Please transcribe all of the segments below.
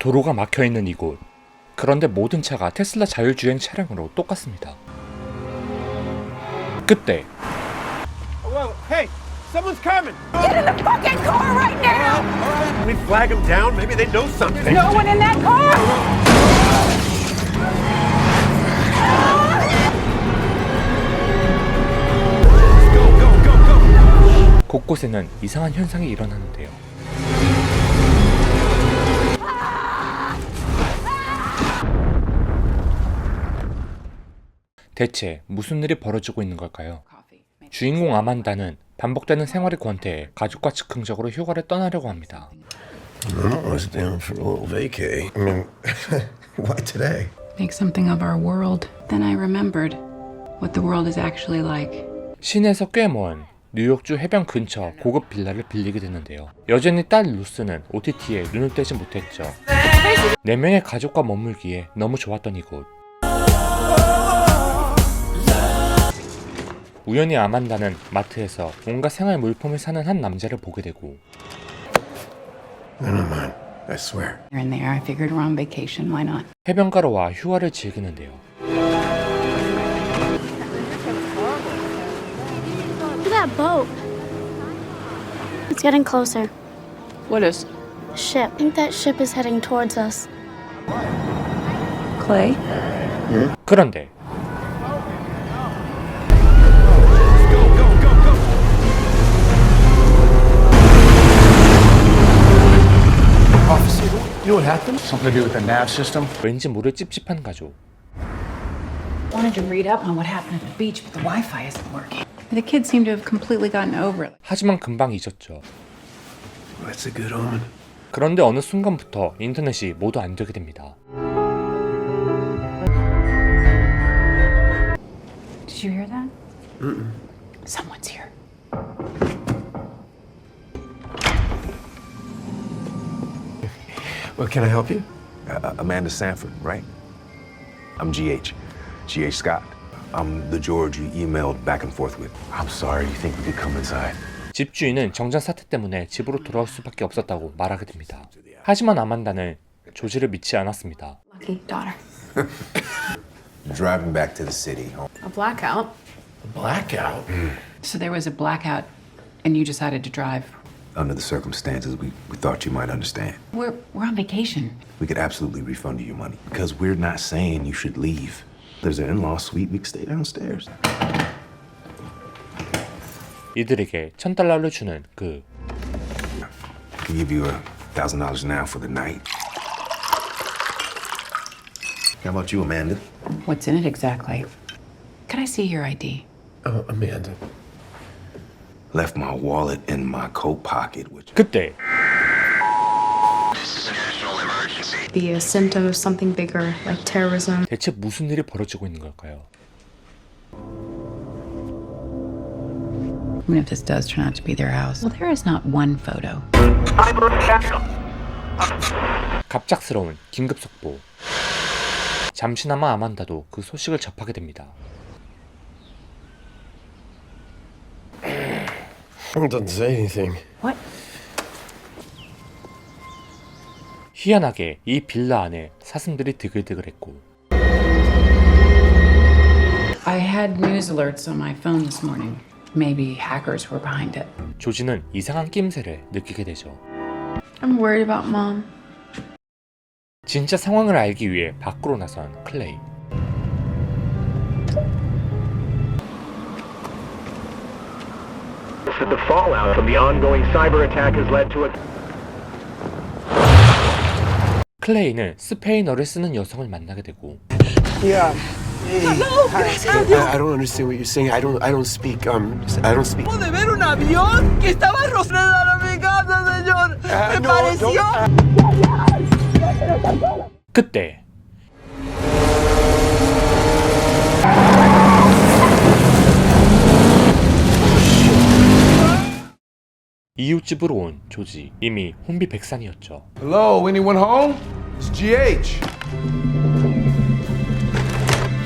도로가 막혀있는 이곳. 그런데 모든 차가 테슬라 자율주행 차량으로 똑같습니다. 그때 Hey, someone's coming. Get in the fucking car right now! All right, we flag them down. Maybe they know something. No one in that car! 곳곳에는 이상한 현상이 일어나는데요. 대체 무슨 일이 벌어지고 있는 걸까요? 주인공 아만다는 반복되는 생활의 권태에 가족과 즉흥적으로 휴가를 떠나려고 합니다. I was down for a little vacay. I mean, why today? Make something of our world. Then I remembered what the world is actually like. 시내에서 꽤 먼 뉴욕주 해변 근처 고급 빌라를 빌리게 되는데요. 여전히 딸 루스는 OTT에 눈을 떼지 못했죠. 4명의 가족과 머물기에 너무 좋았던 이곳. 우연히 아만다는 마트에서 온갖 생활 물품을 사는 한 남자를 보게 되고 None of mine. I swear. Here and there, I figured we're on vacation. Why not? 해변가로 와 휴가를 즐기는데요. Look at that boat. It's getting closer. What is? Ship. I think that ship is heading towards us. Clay? 그런데 Officer, you know what happened? Something to do with the nav system? 왠지 모를 찝찝한 가족. Wanted to read up on what happened at the beach, but the Wi-Fi isn't working. The kids seem to have completely gotten over it. 하지만 금방 잊었죠. That's a good omen. 그런데 어느 순간부터 인터넷이 모두 안 되게 됩니다. Did you hear that? Someone's here. Well, can I help you? Amanda Sanford, right? I'm GH Scott. I'm the George you emailed back and forth with. I'm sorry, you think we could come inside? 집주인은 정전 사태 때문에 집으로 돌아올 수밖에 없었다고 말하게 됩니다. 하지만 아만다는 조지를 믿지 않았습니다. Lucky daughter. Driving back to the city. A blackout. Blackout? So there was a blackout, and you decided to drive. Under the circumstances, we thought you might understand. We're on vacation. We could absolutely refund you your money. Because we're not saying you should leave. There's an in-law suite. We can stay downstairs. 이들에게 $1,000를 주는 그 I can give you $1,000 now for the night. How about you, Amanda? What's in it exactly? Could I see your ID? Amanda. Left my wallet in my coat pocket, which... 그때 Be a symptom of something bigger, like terrorism. 대체 무슨 일이 벌어지고 있는 걸까요? Even if this does turn out to be their house, well, there is not one photo. 갑작스러운 긴급 속보. 잠시나마 아만다도 그 소식을 접하게 됩니다. Doesn't say anything. What? 희한하게 이 빌라 안에 사슴들이 드글드글했고 I had news alerts on my phone this morning. Maybe hackers were behind it. 조지는 이상한 낌새를 느끼게 되죠. I'm worried about Mom. 진짜 상황을 알기 위해 밖으로 나선 클레이. Said the fallout from the ongoing cyber attack has led to a... 클레이는 스페인어를 쓰는 여성을 만나게 되고 Yeah. Hey. I don't understand what you're saying. I don't speak. I don't speak. De ver un avión que estaba rozando mi casa, señor. Me no, pareció. 그때 이웃집으로 온 조지. 이미 혼비백산이었죠. Hello, anyone home? It's GH.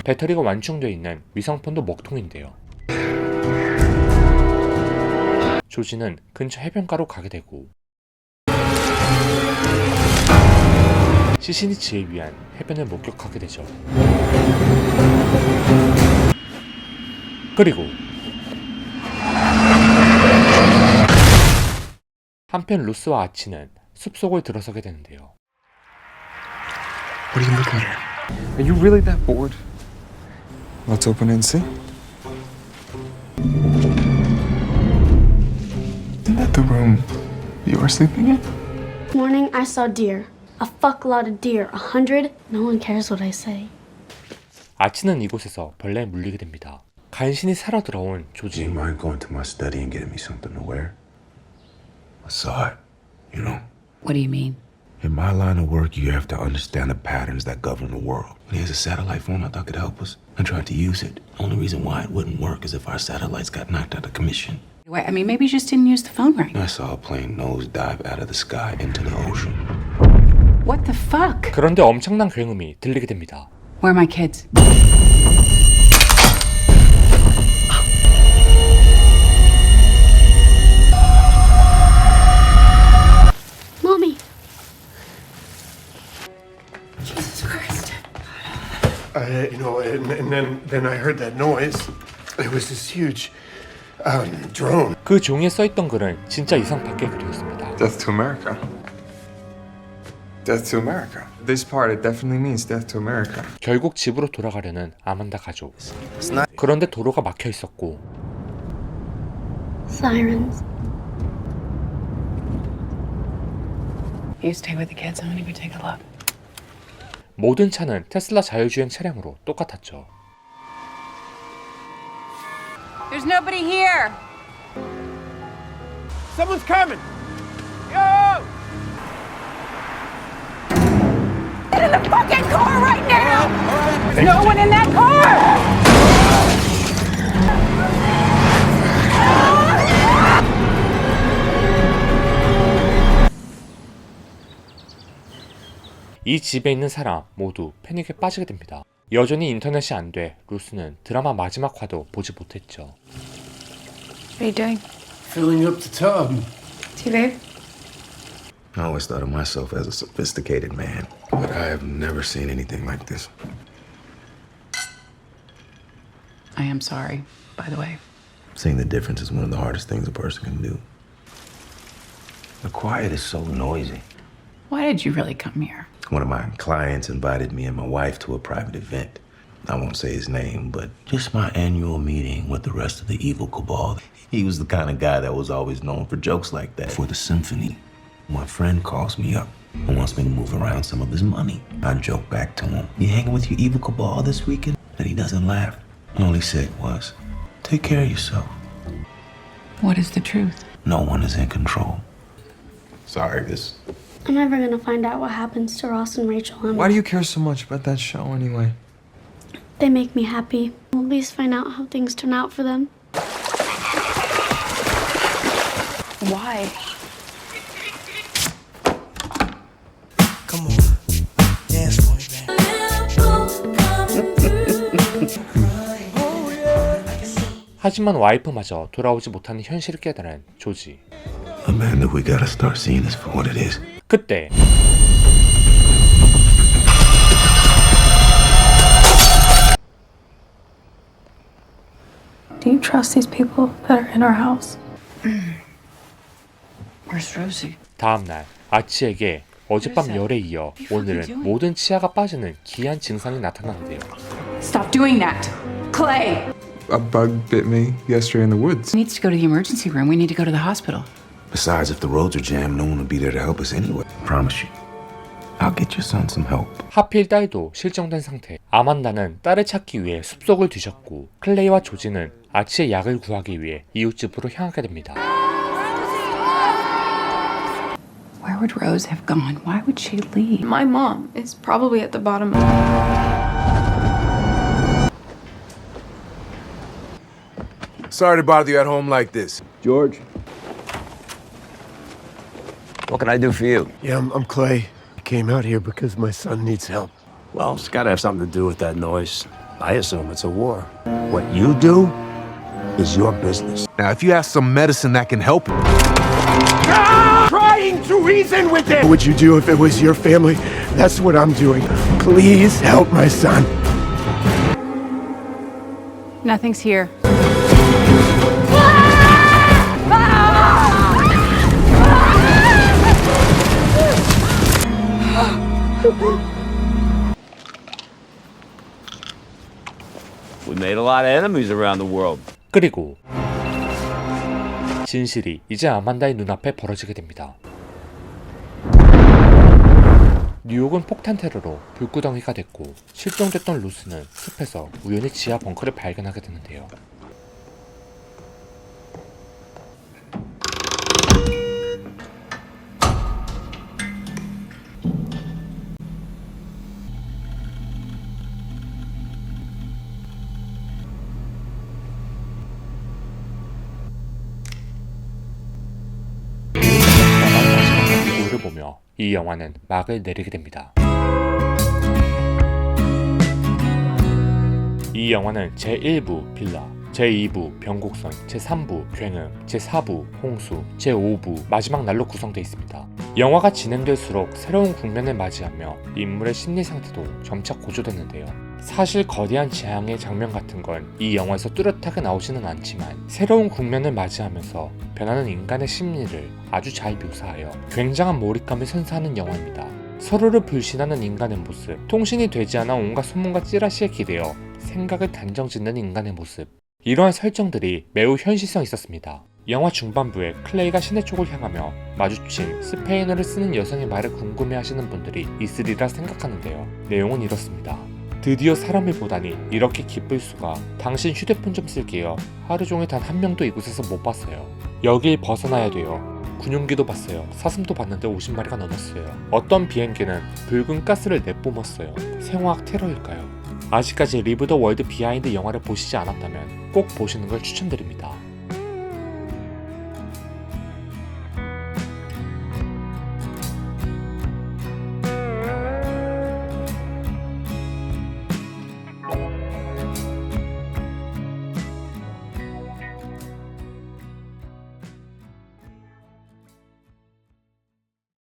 배터리가 완충되어 있는 위성폰도 먹통인데요. 조지는 근처 해변가로 가게 되고 시신이 지에 위한 해변을 목격하게 되죠. 그리고 한편 루스와 아치는 숲속을 들어서게 되는데요. What are you looking at? Are you really that bored? Let's open and see. Isn't that the room you were sleeping in? This morning I saw deer. A fuckload of deer. 100. No one cares what I say. 아치는 이곳에서 벌레에 물리게 됩니다. 간신히 살아 들어온 Do 조지. you mind going to my study and getting me something to wear? I saw it, you know. What do you mean? In my line of work, you have to understand the patterns that govern the world. Here's a satellite phone I thought could help us. I tried to use it. Only reason why it wouldn't work is if our satellites got knocked out of commission. I mean, maybe you just didn't use the phone right. I saw a plane nosedive out of the sky into the ocean. What the fuck? 그런데 엄청난 굉음이 들리게 됩니다. Where are my kids? Mommy. Then I heard that noise. It was this huge drone. 그 종이에 써있던 글은 진짜 이상 밖의 글이었습니다. Death to America. Death to America. This part, it definitely means death to America. 결국 집으로 돌아가려는 아만다 가족. 그런데 도로가 막혀 있었고 Sirens. You stay with the kids. I'm gonna go take a look. 모든 차는 테슬라 자율주행 차량으로 똑같았죠. There's nobody here. Someone's coming. Yo! Get in the fucking car right now! There's no one in that car! 이 집에 있는 사람 모두 패닉에 빠지게 됩니다. 여전히 인터넷이 안 돼 루스는 드라마 마지막 화도 보지 못했죠. What are you doing? Filling up the tub. Tea, babe? I always thought of myself as a sophisticated man, but I have never seen anything like this. I am sorry, by the way. Seeing the difference is one of the hardest things a person can do. The quiet is so noisy. Why did you really come here? One of my clients invited me and my wife to a private event. I won't say his name, but just my annual meeting with the rest of the evil cabal. He was the kind of guy that was always known for jokes like that. For the symphony, my friend calls me up and wants me to move around some of his money. I joke back to him, "You hanging with your evil cabal this weekend?" And he doesn't laugh. All he said was, "Take care of yourself." What is the truth? No one is in control. Sorry, this. I'm never gonna find out what happens to Ross and Rachel. Why do you care so much about that show anyway? They make me happy. We'll at least find out how things turn out for them. Why? Come on. Dance for me, baby. 하지만 와이프마저 돌아오지 못하는 현실을 깨달은 조지. Amanda, we gotta start seeing this for what it is. 그때 Do you trust these people that are in our house? Where's Rosie? 다음날 아치에게 어젯밤 열에 이어 오늘은 모든 치아가 빠지는 기이한 증상이 나타나는데요. Stop doing that! Clay! A bug bit me yesterday in the woods. He needs to go to the emergency room. We need to go to the hospital. Besides, if the roads are jammed, no one will be there to help us anyway. Promise you. I'll get your son some help. 하필 딸도 실종된 상태. 아만다는 딸을 찾기 위해 숲속을 뒤졌고 클레이와 조지는 아치의 약을 구하기 위해 이웃집으로 향하게 됩니다. Where would Rose have gone? Why would she leave? My mom is probably at the bottom of Sorry to bother you at home like this. George? What can I do for you? Yeah, I'm Clay. I came out here because my son needs help. Well, it's got to have something to do with that noise. I assume it's a war. What you do is your business. Now, if you have some medicine that can help you. Trying to reason with it! What would you do if it was your family That's what I'm doing. Please help my son. Nothing's here. We made a lot of enemies around the world. 그리고 진실이 이제 아만다의 눈앞에 벌어지게 됩니다. 뉴욕은 폭탄 테러로 불구덩이가 됐고 실종됐던 루스는 숲에서 우연히 지하 벙커를 발견하게 되는데요. 를 보며 이 영화는 막을 내리게 됩니다. 이 영화는 제1부 빌라, 제2부 변곡선, 제3부 굉음, 제4부 홍수, 제5부 마지막 날로 구성되어 있습니다. 영화가 진행될수록 새로운 국면을 맞이하며 인물의 심리 상태도 점차 고조되는데요. 사실 거대한 재앙의 장면 같은 건 이 영화에서 뚜렷하게 나오지는 않지만 새로운 국면을 맞이하면서 변하는 인간의 심리를 아주 잘 묘사하여 굉장한 몰입감을 선사하는 영화입니다. 서로를 불신하는 인간의 모습, 통신이 되지 않아 온갖 소문과 찌라시에 기대어 생각을 단정짓는 인간의 모습, 이러한 설정들이 매우 현실성 있었습니다. 영화 중반부에 클레이가 시내 쪽을 향하며 마주친 스페인어를 쓰는 여성의 말을 궁금해하시는 분들이 있으리라 생각하는데요. 내용은 이렇습니다. 드디어 사람을 보다니 이렇게 기쁠 수가. 당신 휴대폰 좀 쓸게요. 하루 종일 단 한 명도 이곳에서 못 봤어요. 여길 벗어나야 돼요. 군용기도 봤어요. 사슴도 봤는데 50마리가 넘었어요. 어떤 비행기는 붉은 가스를 내뿜었어요. 생화학 테러일까요? 아직까지 리브 더 월드 비하인드 영화를 보시지 않았다면 꼭 보시는 걸 추천드립니다.